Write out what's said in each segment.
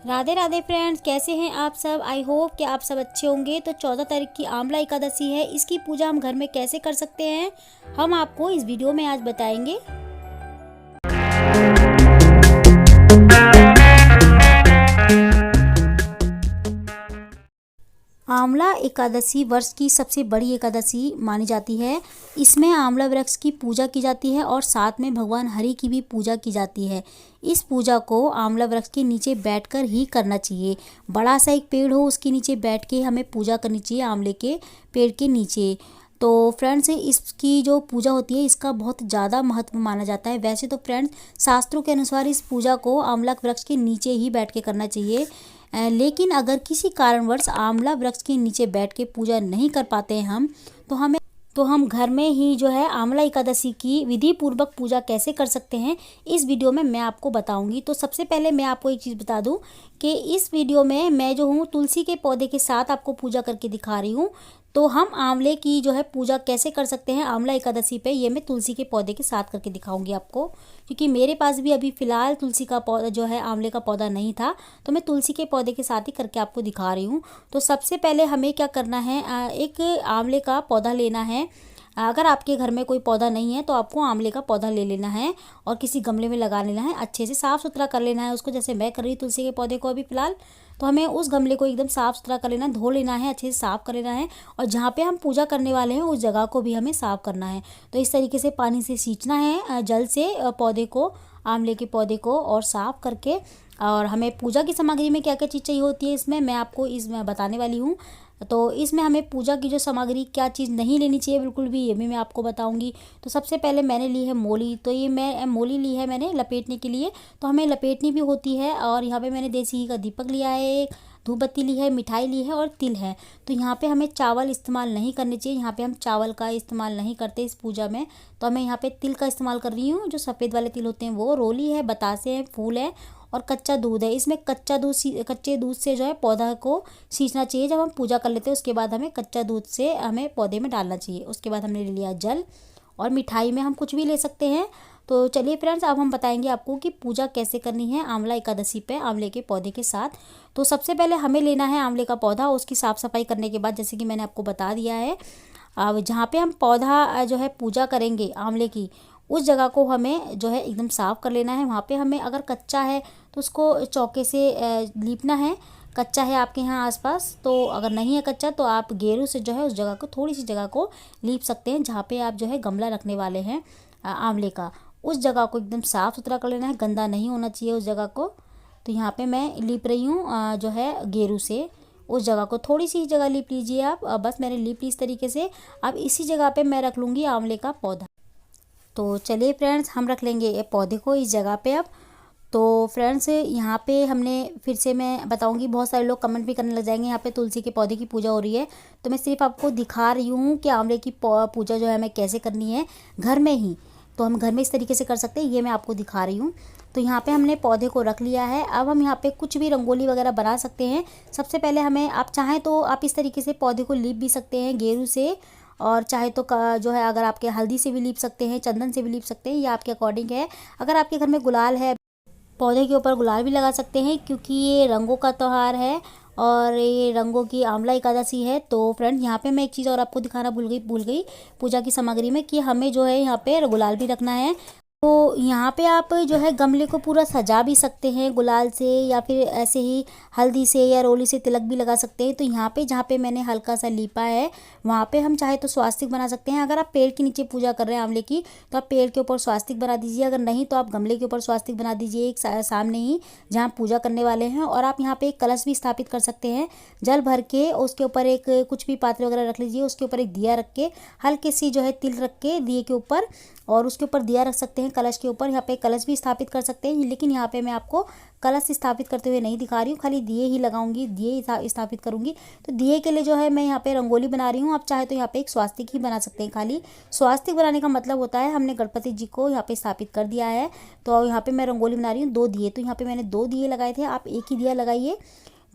Radhe Radhe friends, कैसे हैं आप सब। आई होप कि आप सब अच्छे होंगे। तो 14 तारीख की आंवला एकादशी है। इसकी पूजा हम घर में कैसे कर सकते हैं, हम आपको इस वीडियो में आज बताएंगे। आंवला एकादशी वर्ष की सबसे बड़ी एकादशी मानी जाती है। इसमें आंवला वृक्ष की पूजा की जाती है और साथ में भगवान हरि की भी पूजा की जाती है। इस पूजा को आंवला वृक्ष के नीचे बैठकर ही करना चाहिए। बड़ा सा एक पेड़ हो, उसके नीचे बैठ के हमें पूजा करनी चाहिए, आंवले के पेड़ के नीचे। तो फ्रेंड्स, इसकी जो पूजा होती है इसका बहुत ज़्यादा महत्व माना जाता है। वैसे तो फ्रेंड्स, शास्त्रों के अनुसार इस पूजा को आंवला वृक्ष के नीचे ही बैठ के करना चाहिए। लेकिन अगर किसी कारणवश आंवला वृक्ष के नीचे बैठ के पूजा नहीं कर पाते हैं हम, तो हम घर में ही जो है आंवला एकादशी की विधि पूर्वक पूजा कैसे कर सकते हैं, इस वीडियो में मैं आपको बताऊंगी। तो सबसे पहले मैं आपको एक चीज़ बता दूं कि इस वीडियो में मैं जो हूँ तुलसी के पौधे के साथ आपको पूजा करके दिखा रही हूँ। तो हम आंवले की जो है पूजा कैसे कर सकते हैं आंवला एकादशी पे, ये मैं तुलसी के पौधे के साथ करके दिखाऊंगी आपको। क्योंकि मेरे पास भी अभी फ़िलहाल तुलसी का पौधा जो है आंवले का पौधा नहीं था, तो मैं तुलसी के पौधे के साथ ही करके आपको दिखा रही हूँ। तो सबसे पहले हमें क्या करना है, एक आंवले का पौधा लेना है। अगर आपके घर में कोई पौधा नहीं है तो आपको आंवले का पौधा ले लेना है और किसी गमले में लगा लेना है। अच्छे से साफ़ सुथरा कर लेना है उसको, जैसे मैं कर रही हूँ तुलसी के पौधे को अभी फ़िलहाल। तो हमें उस गमले को एकदम साफ़ सुथरा कर लेना है, धो लेना है, अच्छे से साफ़ कर लेना है। और जहाँ पे हम पूजा करने वाले हैं उस जगह को भी हमें साफ़ करना है। तो इस तरीके से पानी से सींचना है जल से पौधे को, आंवले के पौधे को, और साफ़ करके। और हमें पूजा की सामग्री में क्या क्या चीज़ चाहिए होती है इसमें मैं आपको इसमें बताने वाली हूँ। तो इसमें हमें पूजा की जो सामग्री क्या चीज़ नहीं लेनी चाहिए बिल्कुल भी, ये भी मैं आपको बताऊंगी। तो सबसे पहले मैंने ली है मोली। तो ये मैं मोली ली है मैंने लपेटने के लिए। तो हमें लपेटनी भी होती है। और यहाँ पे मैंने देसी घी का दीपक लिया है, एक धूप बत्ती ली है, मिठाई ली है और तिल है। तो यहाँ पे हमें चावल इस्तेमाल नहीं करने चाहिए। यहाँ पे हम चावल का इस्तेमाल नहीं करते इस पूजा में। तो मैं यहाँ पे तिल का इस्तेमाल कर रही हूँ, जो सफ़ेद वाले तिल होते हैं वो। रोली है, बतासे हैं, फूल है और कच्चा दूध है। इसमें कच्चे दूध से जो है पौधा को सींचना चाहिए। जब हम पूजा कर लेते हैं उसके बाद हमें कच्चा दूध से हमें पौधे में डालना चाहिए। उसके बाद हमने ले लिया जल, और मिठाई में हम कुछ भी ले सकते हैं। तो चलिए फ्रेंड्स, अब हम बताएंगे आपको कि पूजा कैसे करनी है आंवला एकादशी पे आंवले के पौधे के साथ। तो सबसे पहले हमें लेना है आंवले का पौधा। उसकी साफ़ सफाई करने के बाद, जैसे कि मैंने आपको बता दिया है, अब जहाँ पे हम पौधा जो है पूजा करेंगे आंवले की, उस जगह को हमें जो है एकदम साफ़ कर लेना है। वहाँ पे हमें अगर कच्चा है तो उसको चौके से लीपना है। कच्चा है आपके यहाँ आसपास, तो अगर नहीं है कच्चा तो आप गेरू से जो है उस जगह को, थोड़ी सी जगह को लीप सकते हैं। जहाँ पे आप जो है गमला रखने वाले हैं आंवले का, उस जगह को एकदम साफ़ सुथरा कर लेना है। गंदा नहीं होना चाहिए उस जगह को। तो यहाँ पे मैं लीप रही हूँ जो है गेरू से उस जगह को। थोड़ी सी जगह लीप लीजिए आप, बस मैंने लीप ली इस तरीके से। अब इसी जगह पे मैं रख लूँगी आंवले का पौधा। तो चलिए फ्रेंड्स, हम रख लेंगे ये पौधे को इस जगह पे अब। तो फ्रेंड्स, यहाँ पे हमने, फिर से मैं बताऊंगी, बहुत सारे लोग कमेंट भी करने लग जाएंगे यहाँ पे तुलसी के पौधे की पूजा हो रही है। तो मैं सिर्फ आपको दिखा रही हूँ कि आंवले की पूजा जो है हमें कैसे करनी है घर में ही। तो हम घर में इस तरीके से कर सकते हैं, ये मैं आपको दिखा रही हूँ। तो यहाँ पे हमने पौधे को रख लिया है। अब हम यहाँ पे कुछ भी रंगोली वगैरह बना सकते हैं। सबसे पहले हमें, आप चाहें तो आप इस तरीके से पौधे को लीप भी सकते हैं गेरू से, और चाहे तो जो है अगर आपके हल्दी से भी लीप सकते हैं, चंदन से भी लीप सकते हैं, ये आपके अकॉर्डिंग है। अगर आपके घर में गुलाल है, पौधे के ऊपर गुलाल भी लगा सकते हैं, क्योंकि ये रंगों का त्यौहार है और ये रंगों की आंवला एकादशी है। तो फ्रेंड, यहाँ पे मैं एक चीज़ और आपको दिखाना भूल गई पूजा की सामग्री में, कि हमें जो है यहाँ पे गुलाल भी रखना है। तो यहाँ पे आप जो है गमले को पूरा सजा भी सकते हैं गुलाल से, या फिर ऐसे ही हल्दी से या रोली से तिलक भी लगा सकते हैं। तो यहाँ पे जहाँ पे मैंने हल्का सा लीपा है, वहाँ पे हम चाहे तो स्वास्तिक बना सकते हैं। अगर आप पेड़ के नीचे पूजा कर रहे हैं आंवले की, तो आप पेड़ के ऊपर स्वास्तिक बना दीजिए। अगर नहीं तो आप गमले के ऊपर स्वास्तिक बना दीजिए, एक सामने ही जहाँ पूजा करने वाले हैं। और आप यहाँ पे एक कलश भी स्थापित कर सकते हैं जल भर के। उसके ऊपर एक कुछ भी पात्र वगैरह रख लीजिए, उसके ऊपर एक दिया रख के, हल्की सी जो है तिल रख के दिए के ऊपर, और उसके ऊपर दिया रख सकते हैं कलश के ऊपर। यहाँ पे कलश भी स्थापित कर सकते हैं, लेकिन यहाँ पे मैं आपको कलश स्थापित करते हुए नहीं दिखा रही हूँ, खाली दिए ही लगाऊंगी, दिए ही स्थापित करूंगी। तो दिए के लिए जो है मैं यहाँ पे रंगोली बना रही हूँ। आप चाहे तो यहाँ पे एक स्वास्तिक ही बना सकते हैं। खाली स्वास्तिक बनाने का मतलब होता है हमने गणपति जी को यहाँ पे स्थापित कर दिया है। तो यहाँ पे मैं रंगोली बना रही हूँ 2 दिए। तो यहाँ पे मैंने 2 दिए लगाए थे, आप एक ही दिया लगाइए।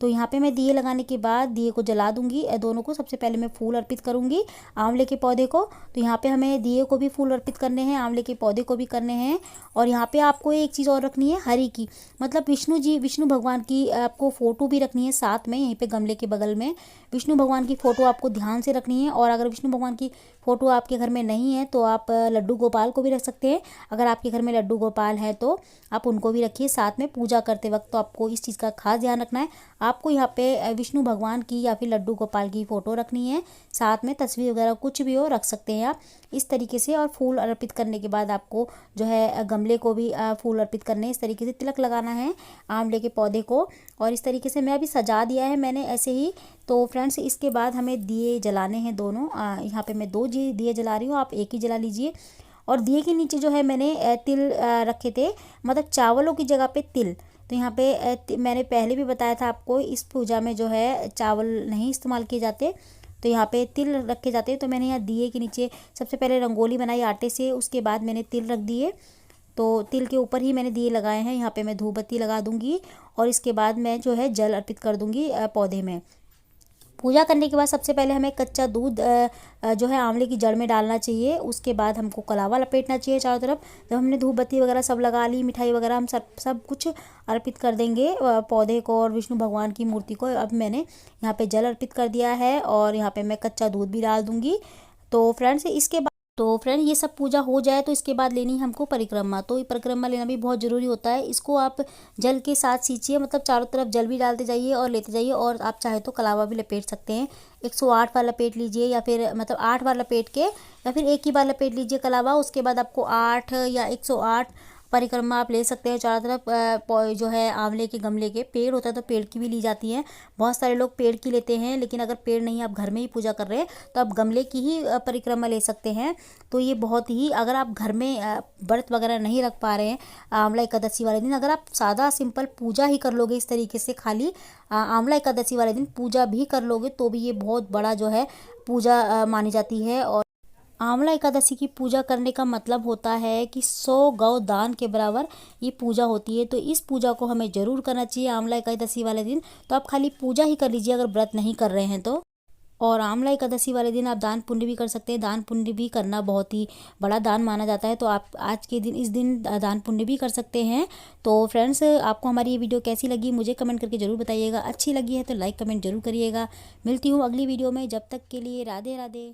तो यहाँ पे मैं दिए लगाने के बाद दिए को जला दूंगी। दोनों को सबसे पहले मैं फूल अर्पित करूंगी आंवले के पौधे को। तो यहाँ पे हमें दिए को भी फूल अर्पित करने हैं, आंवले के पौधे को भी करने हैं। और यहाँ पे आपको एक चीज़ और रखनी है हरी की, मतलब विष्णु भगवान की आपको फ़ोटो भी रखनी है साथ में। यहीं पे गमले के बगल में विष्णु भगवान की फ़ोटो आपको ध्यान से रखनी है। और अगर विष्णु भगवान की फ़ोटो आपके घर में नहीं है तो आप लड्डू गोपाल को भी रख सकते हैं। अगर आपके घर में लड्डू गोपाल है तो आप उनको भी रखिए साथ में पूजा करते वक्त। तो आपको इस चीज़ का खास ध्यान रखना है। आपको यहाँ पे विष्णु भगवान की या फिर लड्डू गोपाल की फ़ोटो रखनी है, साथ में तस्वीर वगैरह कुछ भी हो रख सकते हैं आप इस तरीके से। और फूल अर्पित करने के बाद आपको जो है गमले को भी फूल अर्पित करने हैं। इस तरीके से तिलक लगाना है आंवले के पौधे को। और इस तरीके से मैं अभी सजा दिया है मैंने ऐसे ही। तो फ्रेंड्स इसके बाद हमें दिए जलाने हैं दोनों। यहाँ पे मैं 2 दिए जला रही हूँ, आप एक ही जला लीजिए। और दिए के नीचे जो है मैंने तिल रखे थे, मतलब चावलों की जगह पे तिल। तो यहाँ पे मैंने पहले भी बताया था आपको, इस पूजा में जो है चावल नहीं इस्तेमाल किए जाते, तो यहाँ पे तिल रखे जाते हैं। तो मैंने यहाँ दिए के नीचे सबसे पहले रंगोली बनाई आटे से, उसके बाद मैंने तिल रख दिए। तो तिल के ऊपर ही मैंने दिए लगाए हैं। यहाँ पे मैं धूप बत्ती लगा दूंगी और इसके बाद मैं जो है जल अर्पित कर दूंगी पौधे में। पूजा करने के बाद सबसे पहले हमें कच्चा दूध जो है आंवले की जड़ में डालना चाहिए। उसके बाद हमको कलावा लपेटना चाहिए चारों तरफ। जब हमने धूप बत्ती वगैरह सब लगा ली, मिठाई वगैरह हम सब कुछ अर्पित कर देंगे पौधे को और विष्णु भगवान की मूर्ति को। अब मैंने यहाँ पे जल अर्पित कर दिया है और यहाँ पे मैं कच्चा दूध भी डाल दूँगी। तो फ्रेंड्स ये सब पूजा हो जाए तो इसके बाद लेनी है हमको परिक्रमा। तो ये परिक्रमा लेना भी बहुत ज़रूरी होता है। इसको आप जल के साथ सींचिए, मतलब चारों तरफ जल भी डालते जाइए और लेते जाइए। और आप चाहे तो कलावा भी लपेट सकते हैं। 108 बार लपेट लीजिए या फिर मतलब 8 बार लपेट के या फिर एक ही बार लपेट लीजिए कलावा। उसके बाद आपको 8 या 108 परिक्रमा आप ले सकते हैं चारों तरफ। जो है आंवले के गमले के पेड़ होता है तो पेड़ की भी ली जाती है। बहुत सारे लोग पेड़ की लेते हैं, लेकिन अगर पेड़ नहीं आप घर में ही पूजा कर रहे हैं तो आप गमले की ही परिक्रमा ले सकते हैं। तो ये बहुत ही, अगर आप घर में व्रत वगैरह नहीं रख पा रहे हैं आंवला एकादशी वाले दिन, अगर आप सादा सिंपल पूजा ही कर लोगे इस तरीके से, खाली आंवला एकादशी वाले दिन पूजा भी कर लोगे तो भी ये बहुत बड़ा जो है पूजा मानी जाती है। और आंवला एकादशी की पूजा करने का मतलब होता है कि 100 गौ दान के बराबर ये पूजा होती है। तो इस पूजा को हमें ज़रूर करना चाहिए आंवला एकादशी वाले दिन। तो आप खाली पूजा ही कर लीजिए अगर व्रत नहीं कर रहे हैं तो। और आंवला एकादशी वाले दिन आप दान पुण्य भी कर सकते हैं। दान पुण्य भी करना बहुत ही बड़ा दान माना जाता है। तो आप आज के दिन इस दिन दान पुण्य भी कर सकते हैं। तो फ्रेंड्स आपको हमारी ये वीडियो कैसी लगी मुझे कमेंट करके ज़रूर बताइएगा। अच्छी लगी है तो लाइक कमेंट जरूर करिएगा। मिलती हूँ अगली वीडियो में, जब तक के लिए राधे राधे।